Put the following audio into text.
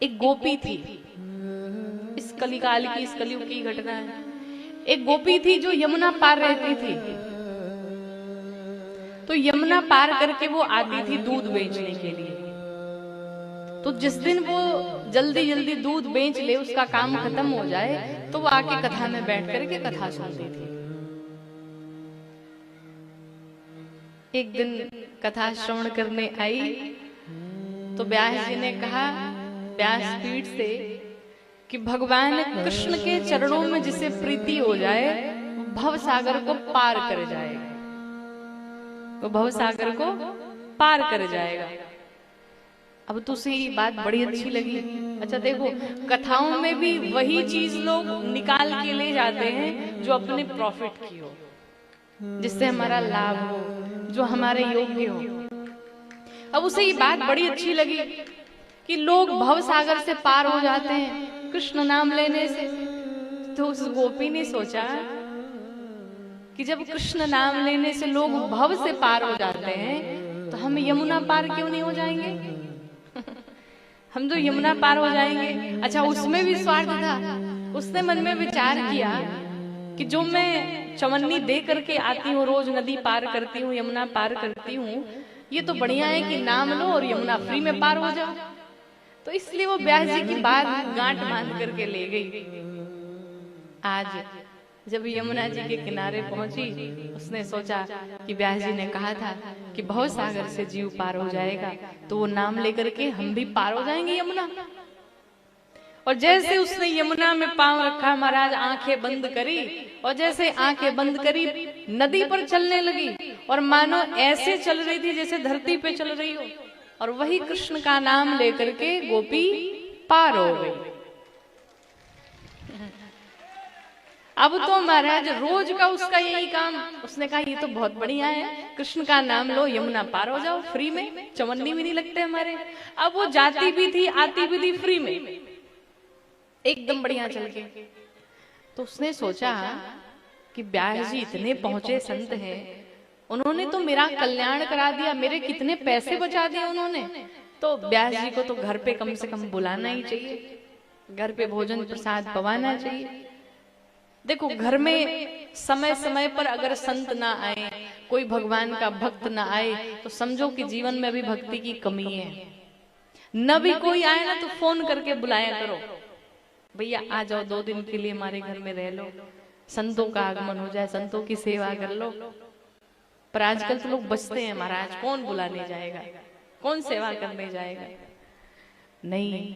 एक गोपी थी, इस कलिकाल की, इस कलयुग की घटना है। एक गोपी थी जो यमुना पार रहती थी। तो यमुना पार करके वो आती थी दूध बेचने के लिए। तो जिस दिन वो जल्दी जल्दी दूध बेच ले, उसका काम खत्म हो जाए, तो वो आके कथा में बैठ करके कथा सुनती थी। एक दिन कथा श्रवण करने आई तो व्यास जी ने कहा व्यासपीठ से कि भगवान कृष्ण के चरणों में जिसे प्रीति हो जाए वो भव सागर को पार कर जाएगा, वो भव सागर को पार कर जाएगा। अब तो उसे ये बात बड़ी अच्छी लगी। अच्छा देखो, कथाओं में भी वही चीज लोग निकाल के ले जाते हैं जो अपने प्रॉफिट की हो, जिससे हमारा लाभ हो, जो हमारे योग्य हो। अब उसे ये बात बड़ी अच्छी लगी कि लोग भव सागर से पार हो जाते हैं कृष्ण नाम लेने से। तो उस गोपी ने सोचा कि जब कृष्ण नाम लेने से लोग भव से पार हो जाते हैं तो हम यमुना पार क्यों नहीं हो जाएंगे? हम तो यमुना पार हो जाएंगे। अच्छा, उसमें भी स्वार्थ था। उसने मन में विचार किया कि जो मैं चवन्नी दे करके आती हूँ, रोज नदी पार करती हूँ, यमुना पार करती हूँ, ये तो बढ़िया है कि नाम लो और यमुना फ्री में पार हो जाओ। तो इसलिए वो व्यास जी की बात गांठ बांध करके ले गई। आज जब यमुना जी के किनारे पहुंची, उसने सोचा कि व्यास जी ने कहा था कि भव सागर से जीव पार हो जाएगा, तो वो नाम लेकर के हम भी पार हो जाएंगे यमुना। और जैसे उसने यमुना में पांव रखा, महाराज आंखें बंद करी, और जैसे आंखें बंद करी नदी पर चलने लगी, और मानो ऐसे चल रही थी जैसे धरती पे चल रही हो, और वही कृष्ण का नाम लेकर के गोपी पार हो गई। अब तो महाराज रोज का उसका यही काम। उसने कहा ये तो बहुत बढ़िया है, कृष्ण का नाम लो, यमुना पार हो जाओ फ्री में, चवन्नी भी नहीं लगते हमारे। अब वो जाती भी थी आती भी थी फ्री में, एकदम बढ़िया चल के। तो उसने सोचा कि व्यास जी इतने पहुंचे संत हैं, उन्होंने तो मेरा कल्याण करा दिया, मेरे कितने पैसे बचा दिए उन्होंने। तो व्यास जी को तो घर पे कम से कम बुलाना ही चाहिए, घर पे भोजन प्रसाद पवाना चाहिए। देखो, घर में समय समय पर अगर संत ना आए, कोई भगवान का भक्त ना आए, तो समझो कि जीवन में भी भक्ति की कमी है। न भी कोई आए ना तो फोन करके बुलाया करो, भैया आ जाओ 2 दिन के लिए हमारे घर में रह लो, संतों का आगमन हो जाए, संतों की सेवा कर लो। पर आजकल तो लोग बचते हैं महाराज, कौन बुलाने जाएगा, कौन सेवा करने जाएगा। नहीं,